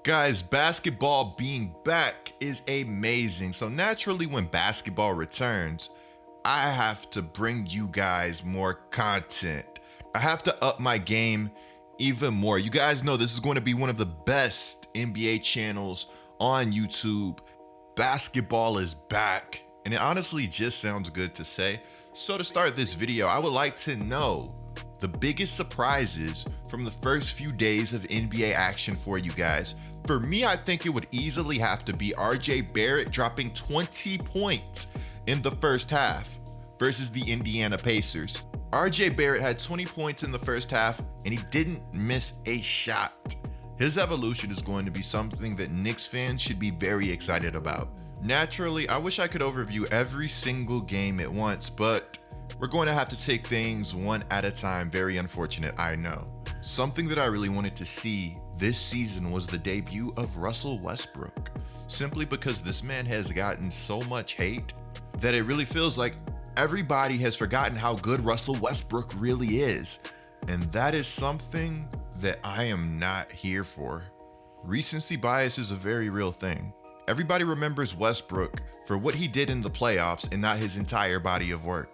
Guys, basketball being back is amazing. So naturally, when basketball returns, I have to bring you guys more content. I have to up my game even more. You guys know this is going to be one of the best NBA channels on YouTube. Basketball is back, and it honestly just sounds good to say. So to start this video, I would like to know the biggest surprises from the first few days of NBA action for you guys. For me, I think it would easily have to be RJ Barrett dropping 20 points in the first half versus the Indiana Pacers. RJ Barrett had 20 points in the first half and he didn't miss a shot. His evolution is going to be something that Knicks fans should be very excited about. Naturally, I wish I could overview every single game at once, but we're going to have to take things one at a time. Very unfortunate, I know. Something that I really wanted to see this season was the debut of Russell Westbrook, simply because this man has gotten so much hate that it really feels like everybody has forgotten how good Russell Westbrook really is. And that is something that I am not here for. Recency bias is a very real thing. Everybody remembers Westbrook for what he did in the playoffs and not his entire body of work.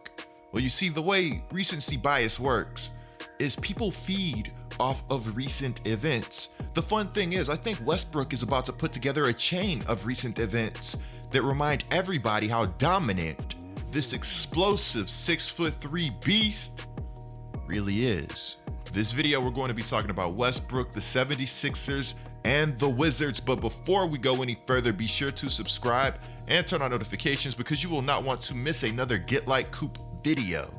Well, you see, the way recency bias works is people feed off of recent events. The fun thing is, I think Westbrook is about to put together a chain of recent events that remind everybody how dominant this explosive 6'3" beast really is. This video, we're going to be talking about Westbrook, the 76ers, and the Wizards. But before we go any further, be sure to subscribe and turn on notifications because you will not want to miss another Get Like Coop video.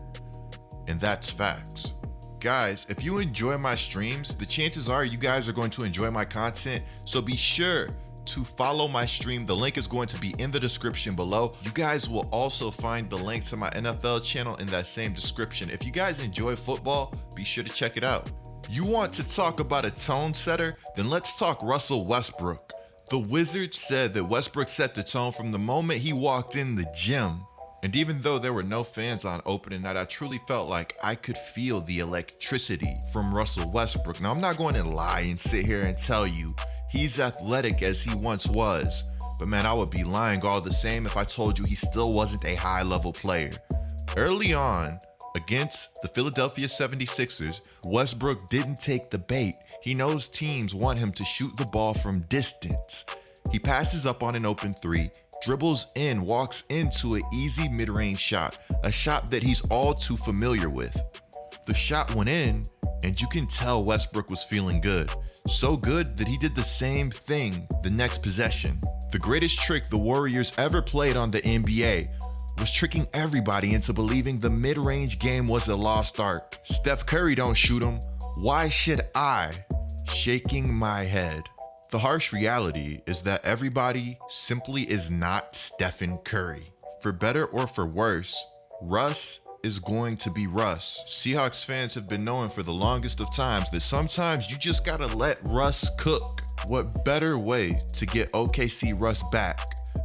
And that's facts. Guys, if you enjoy my streams, the chances are you guys are going to enjoy my content. So be sure to follow my stream. The link is going to be in the description below. You guys will also find the link to my NFL channel in that same description. If you guys enjoy football, be sure to check it out. You want to talk about a tone setter? Then let's talk Russell Westbrook. The Wizards said that Westbrook set the tone from the moment he walked in the gym. And even though there were no fans on opening night, I truly felt like I could feel the electricity from Russell Westbrook. Now, I'm not going to lie and sit here and tell you he's athletic as he once was, but man, I would be lying all the same if I told you he still wasn't a high-level player. Early on, against the Philadelphia 76ers, Westbrook didn't take the bait. He knows teams want him to shoot the ball from distance. He passes up on an open three, dribbles in, walks into an easy mid-range shot, a shot that he's all too familiar with. The shot went in, and you can tell Westbrook was feeling good. So good that he did the same thing the next possession. The greatest trick the Warriors ever played on the NBA was tricking everybody into believing the mid-range game was a lost art. Steph Curry don't shoot him. Why should I? Shaking my head. The harsh reality is that everybody simply is not Stephen Curry. For better or for worse, Russ is going to be Russ. Seahawks fans have been knowing for the longest of times that sometimes you just gotta let Russ cook. What better way to get OKC Russ back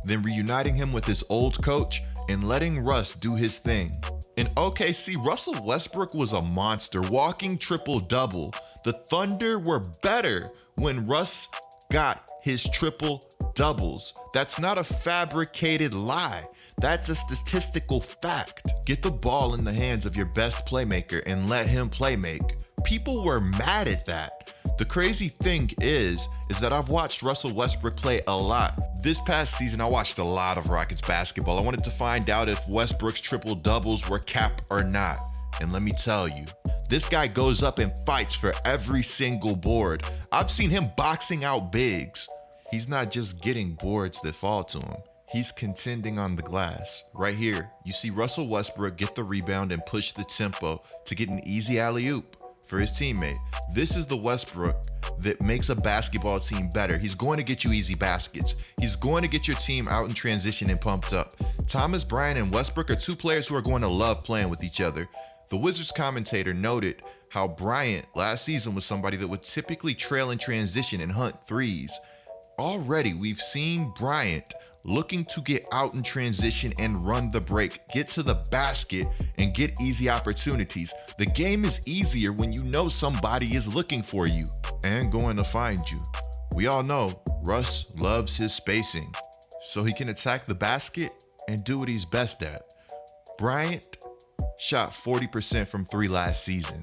than reuniting him with his old coach and letting Russ do his thing? In OKC, Russell Westbrook was a monster, walking triple-double. The Thunder were better when Russ got his triple doubles. That's not a fabricated lie. That's a statistical fact. Get the ball in the hands of your best playmaker and let him playmake. People were mad at that. The crazy thing is that I've watched Russell Westbrook play a lot. This past season, I watched a lot of Rockets basketball. I wanted to find out if Westbrook's triple doubles were cap or not. And let me tell you, this guy goes up and fights for every single board. I've seen him boxing out bigs. He's not just getting boards that fall to him. He's contending on the glass. Right here, you see Russell Westbrook get the rebound and push the tempo to get an easy alley-oop for his teammate. This is the Westbrook that makes a basketball team better. He's going to get you easy baskets. He's going to get your team out in transition and pumped up. Thomas Bryant and Westbrook are two players who are going to love playing with each other. The Wizards commentator noted how Bryant last season was somebody that would typically trail in transition and hunt threes. Already, we've seen Bryant looking to get out in transition and run the break, get to the basket, and get easy opportunities. The game is easier when you know somebody is looking for you and going to find you. We all know Russ loves his spacing, so he can attack the basket and do what he's best at. Bryant shot 40% from 3 last season.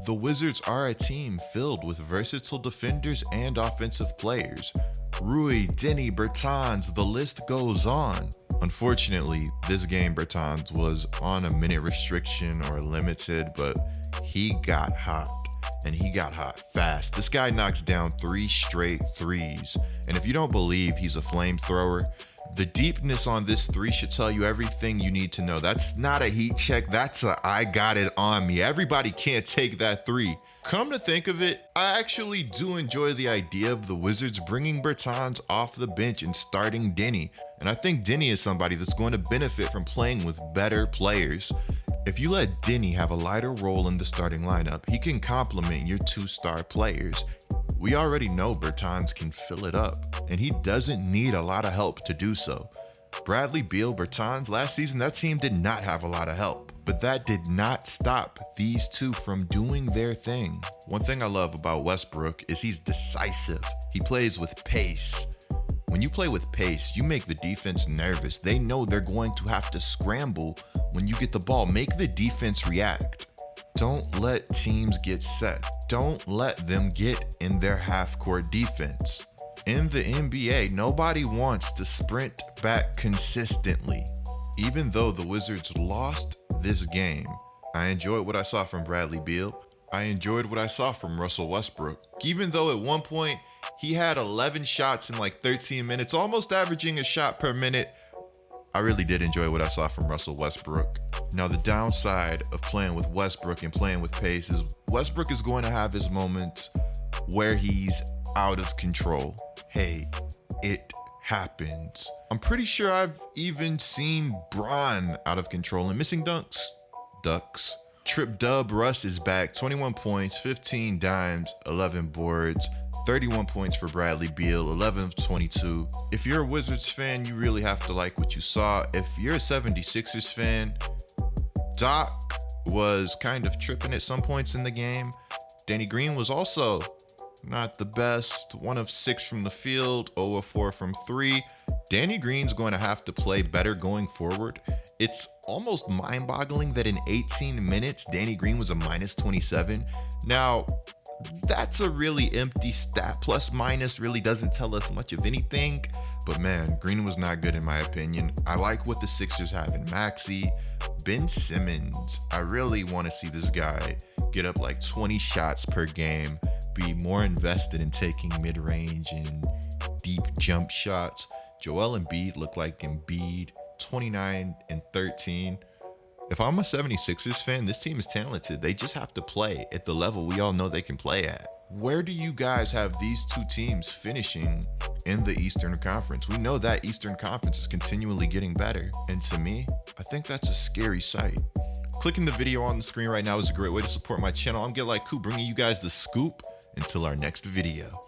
The Wizards are a team filled with versatile defenders and offensive players. Rui, Denny, Bertans, the list goes on. Unfortunately, this game Bertans was on a minute restriction or limited, but he got hot, and he got hot fast. This guy knocks down 3 straight threes, and if you don't believe he's a flamethrower, the deepness on this 3 should tell you everything you need to know. That's not a heat check, that's a I got it on me. Everybody can't take that 3. Come to think of it, I actually do enjoy the idea of the Wizards bringing Bertans off the bench and starting Denny. And I think Denny is somebody that's going to benefit from playing with better players. If you let Denny have a lighter role in the starting lineup, he can complement your 2-star players. We already know Bertans can fill it up, and he doesn't need a lot of help to do so. Bradley, Beal, Bertans, last season that team did not have a lot of help, but that did not stop these 2 from doing their thing. One thing I love about Westbrook is he's decisive. He plays with pace. When you play with pace, you make the defense nervous. They know they're going to have to scramble when you get the ball. Make the defense react. Don't let teams get set. Don't let them get in their half-court defense. In the NBA, nobody wants to sprint back consistently. Even though the Wizards lost this game, I enjoyed what I saw from Bradley Beal. I enjoyed what I saw from Russell Westbrook. Even though at one point he had 11 shots in like 13 minutes, almost averaging a shot per minute, I really did enjoy what I saw from Russell Westbrook. Now, the downside of playing with Westbrook and playing with pace is Westbrook is going to have his moments where he's out of control. Hey, it happens. I'm pretty sure I've even seen Bron out of control and missing ducks. Trip Dub Russ is back, 21 points, 15 dimes, 11 boards, 31 points for Bradley Beal, 11 of 22. If you're a Wizards fan, you really have to like what you saw. If you're a 76ers fan, Doc was kind of tripping at some points in the game. Danny Green was also not the best, 1 of 6 from the field, 0 of 4 from 3. Danny Green's going to have to play better going forward. It's almost mind-boggling that in 18 minutes, Danny Green was a minus 27. Now, that's a really empty stat. Plus minus really doesn't tell us much of anything. But man, Green was not good in my opinion. I like what the Sixers have in Maxey. Ben Simmons, I really want to see this guy get up like 20 shots per game, be more invested in taking mid-range and deep jump shots. Joel Embiid looked like Embiid, 29 and 13. If I'm a 76ers fan, this team is talented. They just have to play at the level we all know they can play at. Where do you guys have these 2 teams finishing in the Eastern Conference? We know that Eastern Conference is continually getting better. And to me, I think that's a scary sight. Clicking the video on the screen right now is a great way to support my channel. I'm Get Like Coop, bringing you guys the scoop until our next video.